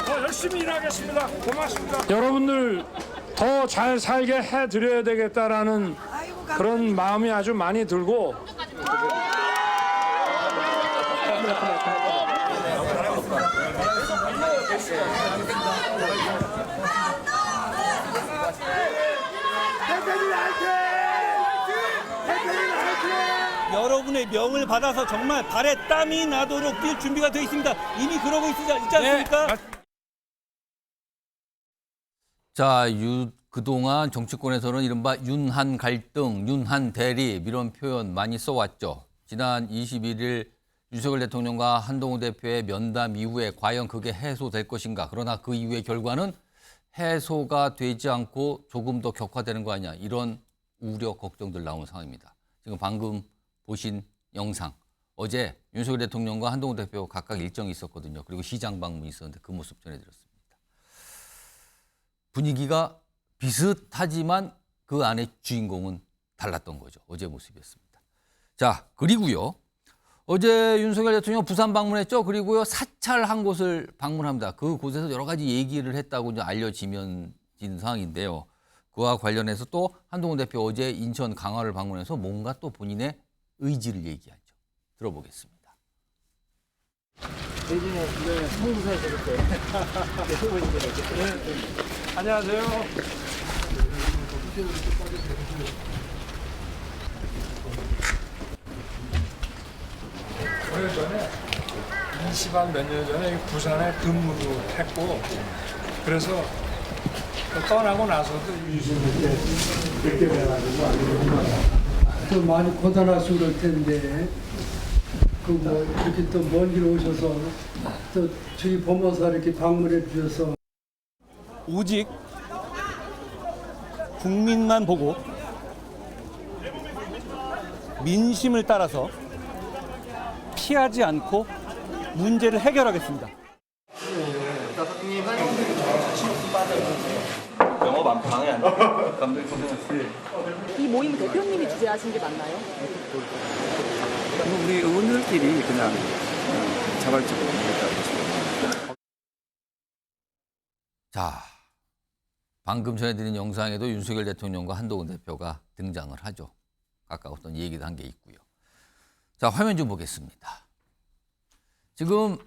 더 열심히 일하겠습니다. 고맙습니다. 여러분들 더 잘 살게 해드려야 되겠다라는 그런 마음이 아주 많이 들고 여러분의 명을 받아서 정말 발에 땀이 나도록 뛸 준비가 되어 있습니다. 이미 그러고 있지 않습니까? 네. 자, 그동안 정치권에서는 이른바 윤한 갈등, 윤한 대립 이런 표현 많이 써왔죠. 지난 21일 윤석열 대통령과 한동훈 대표의 면담 이후에 과연 그게 해소될 것인가. 그러나 그 이후의 결과는 해소가 되지 않고 조금 더 격화되는 거 아니냐. 이런 우려, 걱정들 나오는 상황입니다. 지금 방금 보신 영상. 어제 윤석열 대통령과 한동훈 대표 각각 일정이 있었거든요. 그리고 시장 방문이 있었는데 그 모습 전해드렸습니다. 분위기가 비슷하지만 그 안에 주인공은 달랐던 거죠. 어제 모습이었습니다. 자, 그리고요. 어제 윤석열 대통령 부산 방문했죠. 그리고요. 사찰한 곳을 방문합니다. 그곳에서 여러 가지 얘기를 했다고 이제 알려지면 상황인데요. 그와 관련해서 또 한동훈 대표 어제 인천 강화를 방문해서 뭔가 또 본인의 의지를 얘기하죠. 들어보겠습니다. 안녕하세요. 오래전에 20한 몇 년 전에 부산에 근무도 했고 그래서 떠나고 나서도 이렇게 돼가지고 또 많이 고단하시고 그럴 텐데 그 뭐 이렇게 또 먼 길 오셔서 또 저희 범어사 이렇게 방문해 주셔서 오직 국민만 보고 민심을 따라서 피하지 않고 문제를 해결하겠습니다. 영업 안 방해 안 돼. 감독님 고생하셨어요. 이 모임 대표님이 주재하신 게 맞나요? 우리 의원들끼리 그냥 자발적으로 했다고. 자, 방금 전해드린 영상에도 윤석열 대통령과 한동훈 대표가 등장을 하죠. 아까 어떤 얘기도 한 게 있고요. 자, 화면 좀 보겠습니다. 지금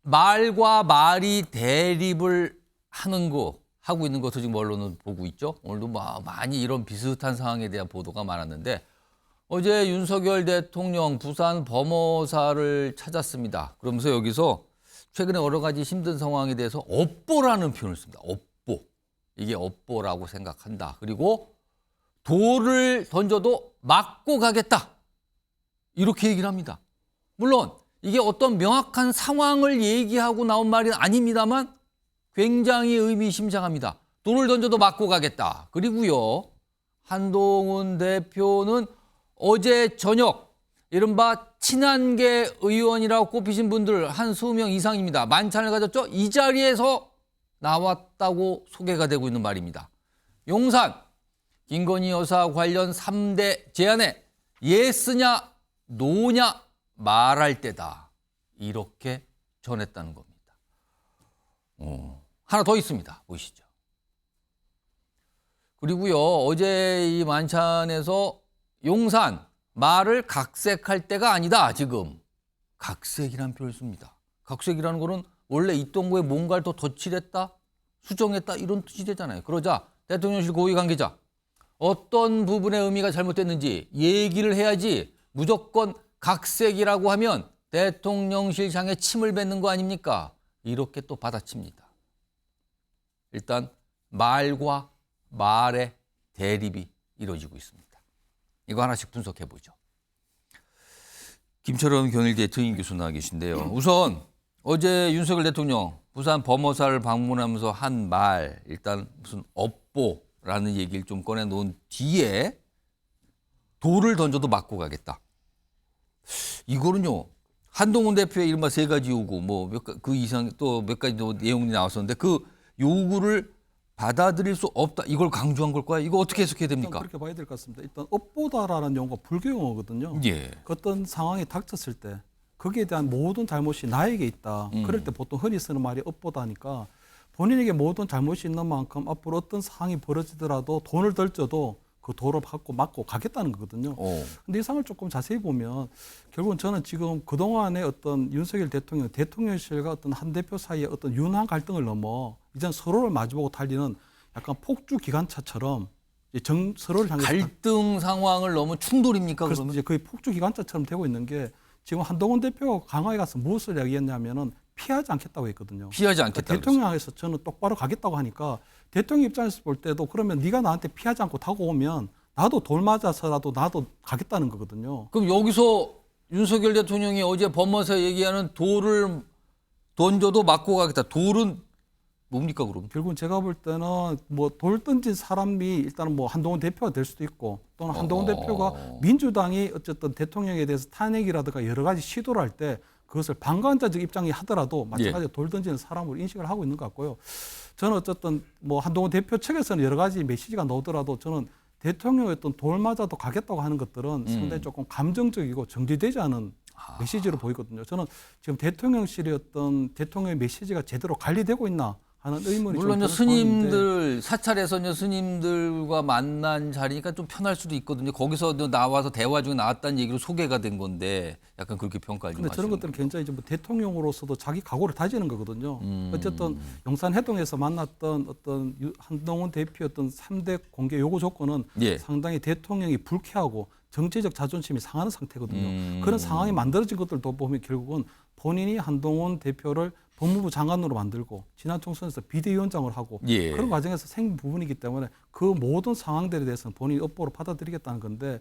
말과 말이 대립을 하고 있는 것을 지금 언론은 보고 있죠. 오늘도 많이 이런 비슷한 상황에 대한 보도가 많았는데 어제 윤석열 대통령 부산 범어사를 찾았습니다. 그러면서 여기서 최근에 여러 가지 힘든 상황에 대해서 업보라는 표현을 씁니다. 업보. 이게 업보라고 생각한다. 그리고 돌을 던져도 맞고 가겠다. 이렇게 얘기를 합니다. 물론 이게 어떤 명확한 상황을 얘기하고 나온 말은 아닙니다만 굉장히 의미심장합니다. 돌을 던져도 맞고 가겠다. 그리고요. 한동훈 대표는 어제 저녁 이른바 친한계 의원이라고 꼽히신 분들 한 20명 이상입니다. 만찬을 가졌죠. 이 자리에서 나왔다고 소개가 되고 있는 말입니다. 용산 김건희 여사 관련 3대 제안에 예스냐 노냐 말할 때다. 이렇게 전했다는 겁니다. 하나 더 있습니다. 보시죠. 그리고요. 어제 이 만찬에서 용산 말을 각색할 때가 아니다. 지금 각색이라는 표현을 씁니다. 각색이라는 거는 원래 있던 거에 뭔가를 더 덧칠했다, 수정했다 이런 뜻이 되잖아요. 그러자 대통령실 고위 관계자 어떤 부분의 의미가 잘못됐는지 얘기를 해야지 무조건 각색이라고 하면 대통령실 향해 침을 뱉는 거 아닙니까? 이렇게 또 받아칩니다. 일단 말과 말의 대립이 이루어지고 있습니다. 이거 하나씩 분석해 보죠. 김철원 경일대 특임 교수 나와 계신데요. 우선 어제 윤석열 대통령 부산 범어사를 방문하면서 한 말, 일단 무슨 업보라는 얘기를 좀 꺼내놓은 뒤에 돌을 던져도 맞고 가겠다. 이거는요. 한동훈 대표의 이른바 3가지 요구, 그 이상 또 몇 가지 내용이 나왔었는데 그 요구를 받아들일 수 없다. 이걸 강조한 걸까요? 이거 어떻게 해석해야 일단 됩니까? 그렇게 봐야 될 것 같습니다. 일단 업보다라는 용어가 불교 용어거든요. 예. 그 어떤 상황이 닥쳤을 때 거기에 대한 모든 잘못이 나에게 있다. 그럴 때 보통 흔히 쓰는 말이 업보다니까 본인에게 모든 잘못이 있는 만큼 앞으로 어떤 상황이 벌어지더라도 돈을 덜져도 그 도를 받고 맞고 가겠다는 거거든요. 근데 이 상을 조금 자세히 보면 결국은 저는 지금 그동안의 어떤 윤석열 대통령실과 어떤 한 대표 사이의 어떤 윤한 갈등을 넘어 이제는 서로를 마주보고 달리는 약간 폭주 기관차처럼 이제 서로를 향해서 갈등 상황을 너무 충돌입니까? 그래서 그러면? 이제 거의 폭주 기관차처럼 되고 있는 게 지금 한동훈 대표가 강화에 가서 무엇을 이야기했냐면은 피하지 않겠다고 했거든요. 피하지 않겠다. 대통령에서 저는 똑바로 가겠다고 하니까 대통령 입장에서 볼 때도 그러면 네가 나한테 피하지 않고 다가오면 나도 돌 맞아서라도 나도 가겠다는 거거든요. 그럼 여기서 윤석열 대통령이 어제 법무사 얘기하는 돌을 던져도 맞고 가겠다. 돌은 뭡니까 그럼? 결국은 제가 볼 때는 뭐 돌 던진 사람이 일단은 뭐 한동훈 대표가 될 수도 있고 또는 한동훈 대표가 민주당이 어쨌든 대통령에 대해서 탄핵이라든가 여러 가지 시도를 할 때 그것을 방관자적 입장이 하더라도 마찬가지로 돌 던지는 사람으로 인식을 하고 있는 것 같고요. 저는 어쨌든 뭐 한동훈 대표 측에서는 여러 가지 메시지가 나오더라도 저는 대통령의 어떤 돌 맞아도 가겠다고 하는 것들은 상당히 조금 감정적이고 정제되지 않은 메시지로 보이거든요. 저는 지금 대통령실의 어떤 대통령의 메시지가 제대로 관리되고 있나 하는 의문이 물론 좀 이제 드는 상황인데 스님들 사찰에서 이제 스님들과 만난 자리니까 좀 편할 수도 있거든요. 거기서 나와서 대화 중에 나왔다는 얘기로 소개가 된 건데 약간 그렇게 평가하지 근데 저런 것들은 굉장히 이제 뭐 대통령으로서도 자기 각오를 다지는 거거든요. 어쨌든 용산 해동에서 만났던 어떤 한동훈 대표의 어떤 3대 공개 요구 조건은 예. 상당히 대통령이 불쾌하고 정치적 자존심이 상하는 상태거든요. 그런 상황이 만들어진 것들도 보면 결국은 본인이 한동훈 대표를 법무부 장관으로 만들고 지난 총선에서 비대위원장을 하고 예. 그런 과정에서 생긴 부분이기 때문에 그 모든 상황들에 대해서는 본인이 업보로 받아들이겠다는 건데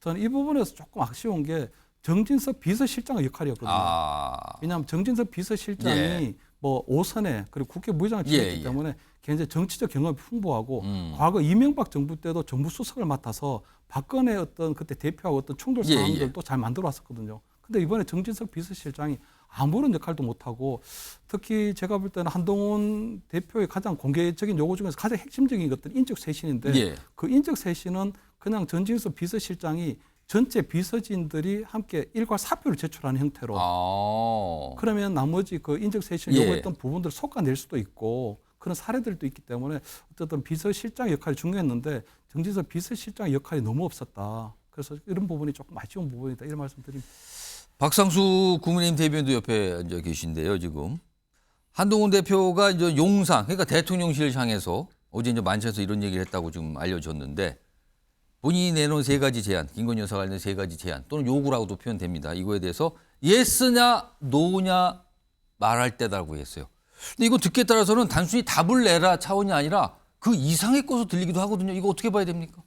저는 이 부분에서 조금 아쉬운 게 정진석 비서실장의 역할이었거든요. 왜냐하면 정진석 비서실장이 예. 뭐 5선에 그리고 국회 부의장을 지냈기 예. 때문에 굉장히 정치적 경험이 풍부하고 과거 이명박 정부 때도 정부 수석을 맡아서 박근혜 어떤 그때 대표하고 어떤 충돌 예. 상황들도 잘 만들어 왔었거든요. 근데 이번에 정진석 비서실장이 아무런 역할도 못하고 특히 제가 볼 때는 한동훈 대표의 가장 공개적인 요구 중에서 가장 핵심적인 것들은 인적 쇄신인데 예. 그 인적 쇄신은 그냥 전진석 비서실장이 전체 비서진들이 함께 일괄 사표를 제출하는 형태로 그러면 나머지 그 인적 쇄신을 예. 요구했던 부분들을 솎아낼 수도 있고 그런 사례들도 있기 때문에 어쨌든 비서실장 역할이 중요했는데 정진석 비서실장의 역할이 너무 없었다. 그래서 이런 부분이 조금 아쉬운 부분이다 이런 말씀드립니다. 박상수 국민의힘 대변인도 옆에 앉아 계신데요, 지금. 한동훈 대표가 이제 용산, 그러니까 대통령실을 향해서 어제 이제 만찬에서 이런 얘기를 했다고 지금 알려졌는데 본인이 내놓은 3가지 제안, 김건희 여사 관련 3가지 제안 또는 요구라고도 표현됩니다. 이거에 대해서 예스냐, 노냐 말할 때다라고 했어요. 근데 이거 듣기에 따라서는 단순히 답을 내라 차원이 아니라 그 이상의 것으로 들리기도 하거든요. 이거 어떻게 봐야 됩니까?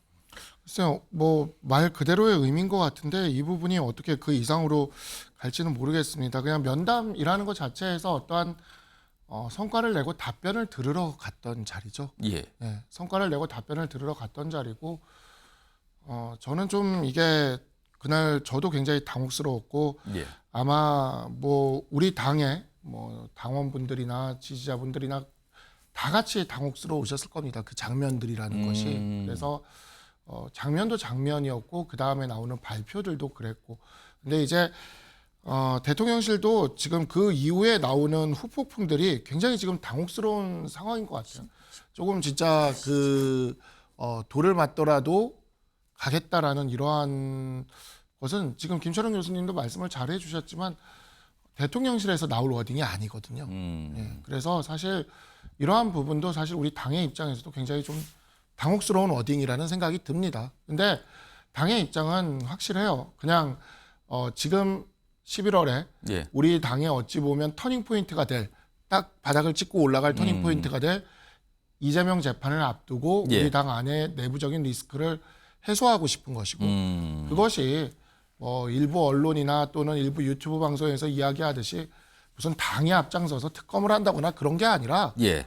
글쎄요, 뭐 말 그대로의 의미인 것 같은데 이 부분이 어떻게 그 이상으로 갈지는 모르겠습니다. 그냥 면담이라는 것 자체에서 어떠한 성과를 내고 답변을 들으러 갔던 자리죠. 예. 예, 성과를 내고 답변을 들으러 갔던 자리고 저는 좀 이게 그날 저도 굉장히 당혹스러웠고 예. 아마 뭐 우리 당의 뭐 당원분들이나 지지자분들이나 다 같이 당혹스러우셨을 겁니다. 그 장면들이라는 것이. 그래서 장면도 장면이었고 그 다음에 나오는 발표들도 그랬고 근데 이제 대통령실도 지금 그 이후에 나오는 후폭풍들이 굉장히 지금 당혹스러운 상황인 것 같아요. 조금 진짜 그 돌을 맞더라도 가겠다라는 이러한 것은 지금 김철웅 교수님도 말씀을 잘 해주셨지만 대통령실에서 나올 워딩이 아니거든요. 예, 그래서 사실 이러한 부분도 사실 우리 당의 입장에서도 굉장히 좀 당혹스러운 워딩이라는 생각이 듭니다. 근데 당의 입장은 확실해요. 그냥 지금 11월에 예. 우리 당에 어찌 보면 터닝 포인트가 될 딱 바닥을 찍고 올라갈 터닝 포인트가 될 이재명 재판을 앞두고 예. 우리 당 안에 내부적인 리스크를 해소하고 싶은 것이고 그것이 일부 언론이나 또는 일부 유튜브 방송에서 이야기하듯이 무슨 당이 앞장서서 특검을 한다거나 그런 게 아니라 예.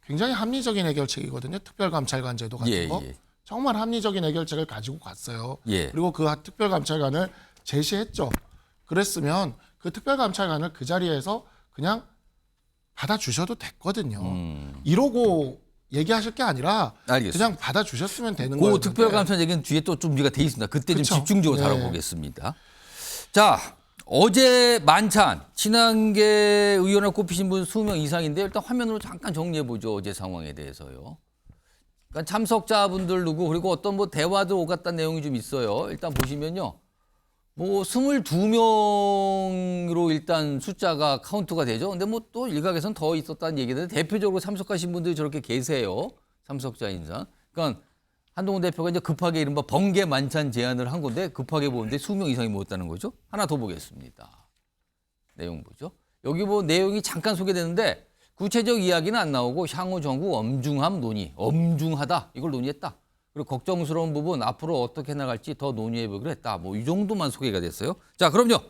굉장히 합리적인 해결책이거든요. 특별감찰관 제도 같은 예, 거. 예. 정말 합리적인 해결책을 가지고 갔어요. 예. 그리고 그 특별감찰관을 제시했죠. 그랬으면 그 특별감찰관을 그 자리에서 그냥 받아주셔도 됐거든요. 이러고 얘기하실 게 아니라 알겠습니다. 그냥 받아주셨으면 되는 거예요. 그 특별감사 얘기는 뒤에 또 준비가 돼 있습니다. 그때 좀 그쵸? 집중적으로 네. 다뤄보겠습니다. 자, 어제 만찬 친한계 의원을 꼽히신 분 20명 이상인데요. 일단 화면으로 잠깐 정리해보죠. 어제 상황에 대해서요. 그러니까 참석자분들 누구 그리고 어떤 뭐 대화도 오갔다는 내용이 좀 있어요. 일단 보시면요. 뭐 22명으로 일단 숫자가 카운트가 되죠. 근데 뭐 또 일각에서는 더 있었다는 얘기인데 대표적으로 참석하신 분들이 저렇게 계세요. 참석자 인상. 그러니까 한동훈 대표가 이제 급하게 이른바 번개 만찬 제안을 한 건데 급하게 보는데 20명 이상이 모였다는 거죠. 하나 더 보겠습니다. 내용 보죠. 여기 뭐 내용이 잠깐 소개되는데 구체적 이야기는 안 나오고 향후 정부 엄중함 논의, 엄중하다 이걸 논의했다. 그리고 걱정스러운 부분 앞으로 어떻게 나갈지 더 논의해보기로 했다. 뭐 이 정도만 소개가 됐어요. 자, 그럼요.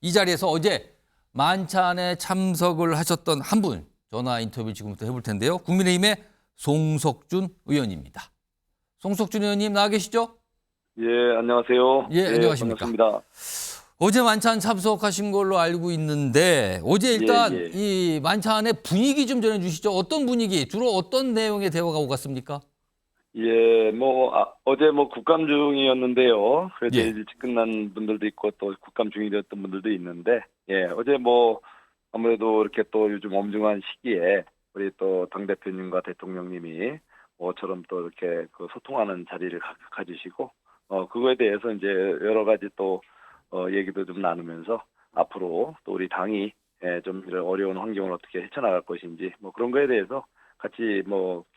이 자리에서 어제 만찬에 참석을 하셨던 한 분 전화 인터뷰 지금부터 해볼 텐데요. 국민의힘의 송석준 의원입니다. 송석준 의원님 나와 계시죠? 예, 안녕하세요. 예, 안녕하십니까. 반갑습니다. 어제 만찬 참석하신 걸로 알고 있는데 어제 일단 예. 이 만찬의 분위기 좀 전해주시죠. 어떤 분위기, 주로 어떤 내용의 대화가 오갔습니까? 예, 어제 국감 중이었는데요. 그래서 예. 일찍 끝난 분들도 있고 또 국감 중이었던 분들도 있는데, 예, 어제 아무래도 이렇게 또 요즘 엄중한 시기에 우리 또 당대표님과 대통령님이 저처럼 또 이렇게 그 소통하는 자리를 가지시고, 그거에 대해서 이제 여러 가지 또, 얘기도 좀 나누면서 앞으로 또 우리 당이 좀 이런 어려운 환경을 어떻게 헤쳐나갈 것인지 그런 거에 대해서 같이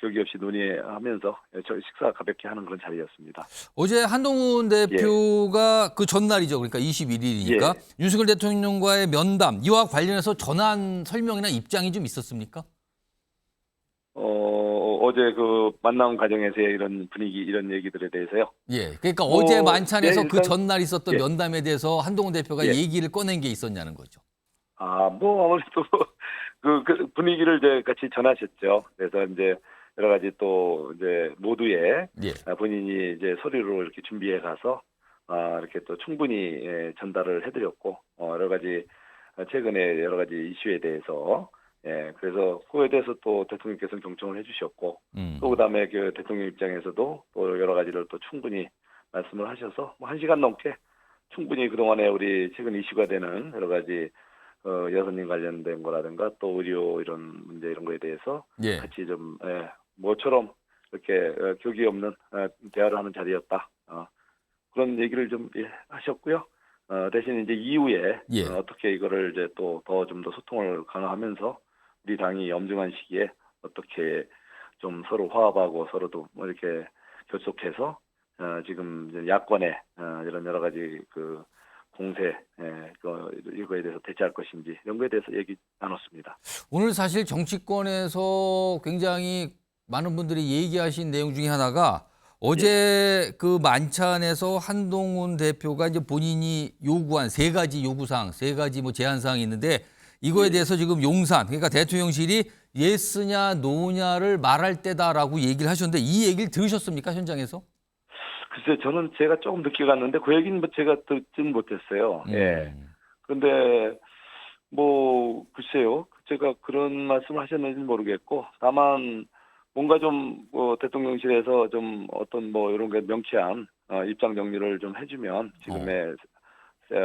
격의 없이 논의하면서 식사 가볍게 하는 그런 자리였습니다. 어제 한동훈 대표가 그 전날이죠. 그러니까 21일이니까 윤석열 대통령과의 면담 이와 관련해서 전한 설명이나 입장이 좀 있었습니까? 어제 그 만남 과정에서의 이런 분위기, 이런 얘기들에 대해서요. 예. 그러니까 어제 만찬에서 일단, 그 전날 있었던 예. 면담에 대해서 한동훈 대표가 예. 얘기를 꺼낸 게 있었냐는 거죠. 아무래도 그 분위기를 이제 같이 전하셨죠. 그래서 이제 여러 가지 또 이제 모두의 예. 본인이 이제 서류로 이렇게 준비해 가서 이렇게 또 충분히 전달을 해드렸고 여러 가지 최근에 여러 가지 이슈에 대해서 그래서 그거에 대해서 또 대통령께서는 경청을 해주셨고 또 그다음에 그 대통령 입장에서도 또 여러 가지를 또 충분히 말씀을 하셔서 1시간 넘게 충분히 그동안에 우리 최근 이슈가 되는 여러 가지 여성님 관련된 거라든가 또 의료 이런 문제 이런 거에 대해서 예. 같이 좀 뭐처럼 이렇게 격이 없는 대화를 하는 자리였다. 그런 얘기를 좀 하셨고요. 대신 이제 이후에 예. 어떻게 이거를 이제 또 더 좀 더 소통을 강화하면서 우리 당이 엄중한 시기에 어떻게 좀 서로 화합하고 서로도 이렇게 결속해서 지금 이제 야권의 이런 여러 가지 그 공세 이거에 대해서 대처할 것인지 이런 거에 대해서 얘기 나눴습니다. 오늘 사실 정치권에서 굉장히 많은 분들이 얘기하신 내용 중에 하나가 어제 그 만찬에서 한동훈 대표가 이제 본인이 요구한 3가지 요구사항, 3가지 뭐 제안사항이 있는데 이거에 대해서 지금 용산, 그러니까 대통령실이 예스냐 노냐를 말할 때다라고 얘기를 하셨는데 이 얘기를 들으셨습니까, 현장에서? 글쎄, 제가 조금 늦게 갔는데 그 얘기는 제가 듣지는 못했어요. 예. 그런데 글쎄요, 제가 그런 말씀을 하셨는지는 모르겠고 다만 뭔가 좀 대통령실에서 좀 어떤 이런 게 명쾌한 입장 정리를 좀 해주면 지금의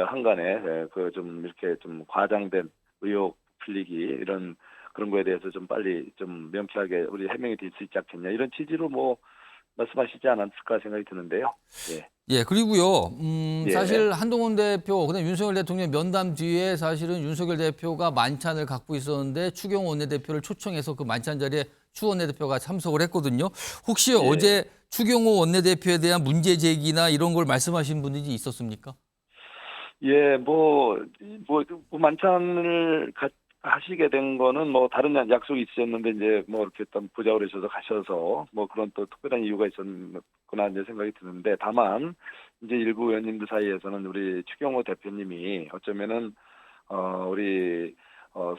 한간에 그 좀 이렇게 좀 과장된 의혹 풀리기 이런 그런 거에 대해서 좀 빨리 좀 명쾌하게 우리 해명이 될 수 있지 않겠냐 이런 취지로 말씀하시지 않았을까 생각이 드는데요. 예. 예, 그리고요, 예. 사실 한동훈 대표, 그다음 윤석열 대통령 면담 뒤에 사실은 윤석열 대표가 만찬을 갖고 있었는데 추경호 원내대표를 초청해서 그 만찬 자리에 추 원내대표가 참석을 했거든요. 혹시 어제 추경호 원내대표에 대한 문제 제기나 이런 걸 말씀하신 분들이 있었습니까? 예, 만찬을 하시게 된 거는 다른 약속이 있으셨는데 이제 이렇게 또 부자로 오셔서 가셔서 그런 또 특별한 이유가 있었구나 이제 생각이 드는데 다만 이제 일부 의원님들 사이에서는 우리 추경호 대표님이 어쩌면은 우리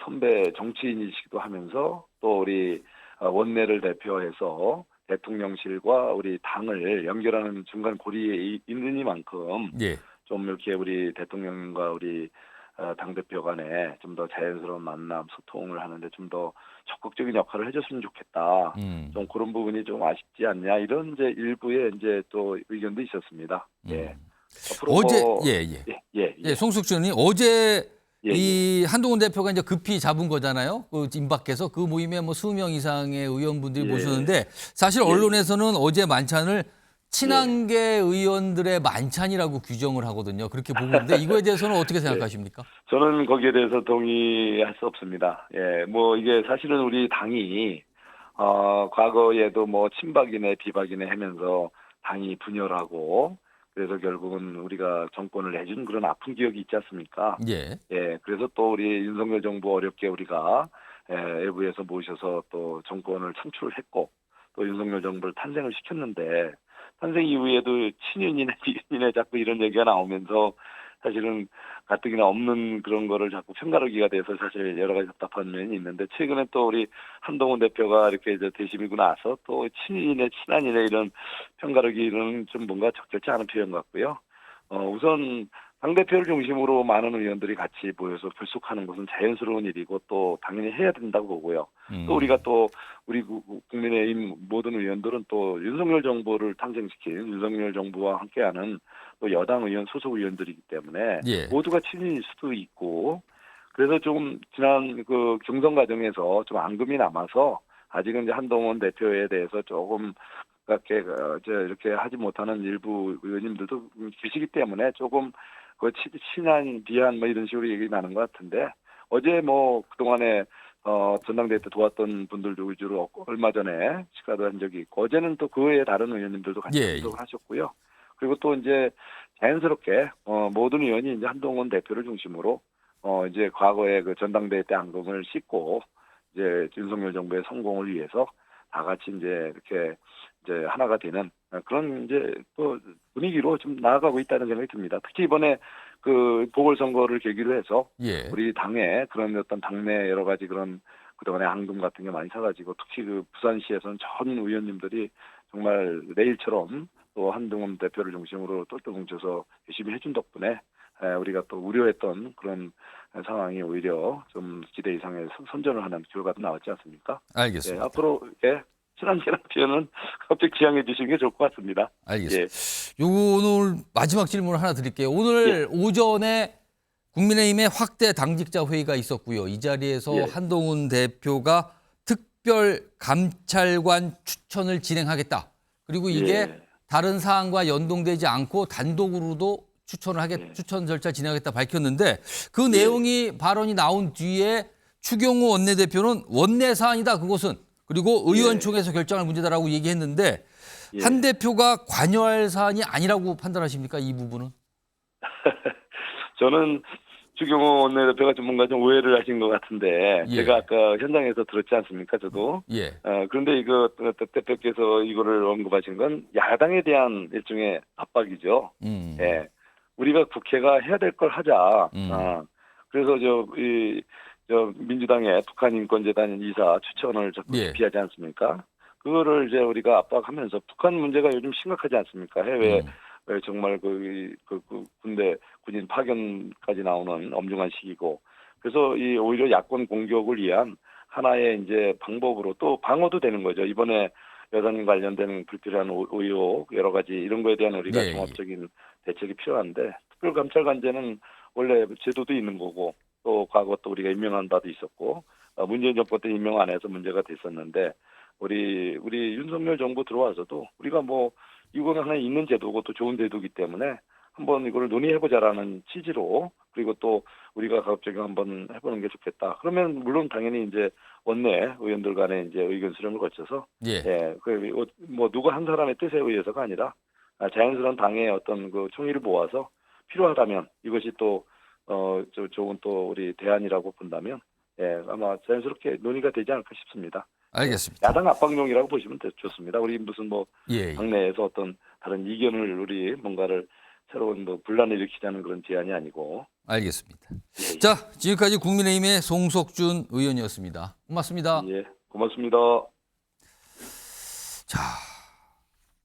선배 정치인이시기도 하면서 또 우리 원내를 대표해서 대통령실과 우리 당을 연결하는 중간 고리에 있는 이만큼 예. 좀 이렇게 우리 대통령과 우리 당대표 간에 좀 더 자연스러운 만남, 소통을 하는데 좀 더 적극적인 역할을 해줬으면 좋겠다. 좀 그런 부분이 좀 아쉽지 않냐 이런 이제 일부의 이제 또 의견도 있었습니다. 예. 앞으로 어제 뭐, 예, 송숙준 의원님 어제 예, 이 한동훈 대표가 이제 급히 잡은 거잖아요. 그 임박해서 그 모임에 뭐 20명 이상의 의원분들이 예. 모셨는데 사실 언론에서는 어제 만찬을 친한계 의원들의 만찬이라고 규정을 하거든요. 그렇게 보고 있는데 이거에 대해서는 어떻게 생각하십니까? 저는 거기에 대해서 동의할 수 없습니다. 예, 뭐 이게 사실은 우리 당이 과거에도 뭐 친박이네 비박이네 하면서 당이 분열하고 그래서 결국은 우리가 정권을 내준 그런 아픈 기억이 있지 않습니까? 예. 예, 그래서 또 우리 윤석열 정부 어렵게 우리가 외부에서 모셔서 또 정권을 창출했고 또 윤석열 정부를 탄생을 시켰는데 탄생 이후에도 친윤이네 비윤이네 자꾸 이런 얘기가 나오면서 사실은 가뜩이나 없는 그런 거를 자꾸 편가르기가 돼서 사실 여러 가지 답답한 면이 있는데 최근에 또 우리 한동훈 대표가 이렇게 이제 대심이고 나서 또 친윤이네 친한이네 이런 편가르기는 좀 뭔가 적절치 않은 표현 같고요. 우선 당대표를 중심으로 많은 의원들이 같이 모여서 결속하는 것은 자연스러운 일이고 또 당연히 해야 된다고 보고요. 또 우리가 또 우리 국민의힘 모든 의원들은 또 윤석열 정부를 탄생시킨 윤석열 정부와 함께하는 또 여당 의원 소속 의원들이기 때문에 예. 모두가 친윤일 수도 있고 그래서 좀 지난 그 경선 과정에서 좀 앙금이 남아서 아직은 이제 한동훈 대표에 대해서 조금 가깝게 이렇게 하지 못하는 일부 의원님들도 계시기 때문에 조금 그 친한 비한 뭐 이런 식으로 얘기 나는 것 같은데 어제 뭐 그동안에 전당대회 때 도왔던 분들도 위주로 얼마 전에 식사도 한 적이 있고 어제는 또 그 외에 다른 의원님들도 같이 참석을 하셨고요. 그리고 또 이제 자연스럽게 모든 의원이 이제 한동훈 대표를 중심으로 이제 과거에 그 전당대회 때 앙금을 싣고 이제 윤석열 정부의 성공을 위해서 다 같이 이제 이렇게 이제 하나가 되는 그런 이제 또 분위기로 좀 나아가고 있다는 생각이 듭니다. 특히 이번에 그 보궐선거를 계기로 해서 예. 우리 당에 그런 어떤 당내 여러 가지 그런 그동안에 앙금 같은 게 많이 사라지고 특히 그 부산시에서는 전 의원님들이 정말 내일처럼 또 한동훈 대표를 중심으로 똘똘 뭉쳐서 열심히 해준 덕분에 우리가 또 우려했던 그런 상황이 오히려 좀 기대 이상의 선전을 하는 결과도 나왔지 않습니까? 알겠습니다. 예, 앞으로 친한 표현은 갑자기 지향해 주시는 게 좋을 것 같습니다. 알겠습니다. 오늘 마지막 질문을 하나 드릴게요. 오늘 오전에 국민의힘의 확대 당직자 회의가 있었고요. 이 자리에서 한동훈 대표가 특별 감찰관 추천을 진행하겠다. 그리고 이게 다른 사안과 연동되지 않고 단독으로도 추천 절차 진행하겠다 밝혔는데 그 내용이 발언이 나온 뒤에 추경호 원내대표는 원내 사안이다 그것은 그리고 의원총회에서 결정할 문제다라고 얘기했는데 한 대표가 관여할 사안이 아니라고 판단하십니까 이 부분은? 저는 추경호 원내대표가 좀 뭔가 좀 오해를 하신 것 같은데 제가 아까 현장에서 들었지 않습니까 저도. 그런데 이거 대표께서 이거를 언급하신 건 야당에 대한 일종의 압박이죠. 우리가 국회가 해야 될 걸 하자. 그래서 저 민주당의 북한인권재단 이사 추천을 자꾸 기피하지 않습니까? 그거를 이제 우리가 압박하면서 북한 문제가 요즘 심각하지 않습니까? 해외 정말 군대 군인 파견까지 나오는 엄중한 시기고 그래서 이 오히려 야권 공격을 위한 하나의 이제 방법으로 또 방어도 되는 거죠. 이번에 여당 관련된 불필요한 의혹 여러 가지 이런 거에 대한 우리가 종합적인 대책이 필요한데 특별감찰관제는 원래 제도도 있는 거고 또 과거 또 우리가 임명한 바도 있었고 문재인 정권 때 임명 안 해서 문제가 됐었는데 우리 윤석열 정부 들어와서도 우리가 뭐 이거는 하나 있는 제도고 또 좋은 제도이기 때문에 한번 이걸 논의해보자라는 취지로 그리고 또 우리가 가급적이 한번 해보는 게 좋겠다. 그러면 물론 당연히 이제 원내 의원들 간에 이제 의견 수렴을 거쳐서 뭐 누가 한 사람의 뜻에 의해서가 아니라 자연스러운 당의 어떤 그 총의를 모아서 필요하다면 이것이 또 좋은 또 우리 대안이라고 본다면 아마 자연스럽게 논의가 되지 않을까 싶습니다. 알겠습니다. 야당 압박용이라고 보시면 좋습니다. 우리 무슨 뭐 당내에서 어떤 다른 이견을 우리 뭔가를 새로운 뭐 분란을 일으키자는 그런 제안이 아니고. 알겠습니다. 자, 지금까지 국민의힘의 송석준 의원이었습니다. 고맙습니다. 고맙습니다. 자,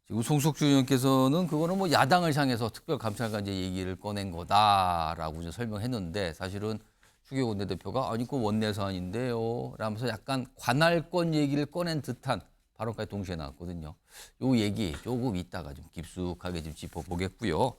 지금 송석주 의원께서는 그거는 뭐 야당을 향해서 특별감찰관제 얘기를 꺼낸 거다라고 이제 설명했는데 사실은 추기호 원내대표가 아니 그 원내 사안인데요 라면서 약간 관할권 얘기를 꺼낸 듯한 발언까지 동시에 나왔거든요. 요 얘기 조금 이따가 좀 깊숙하게 좀 짚어보겠고요.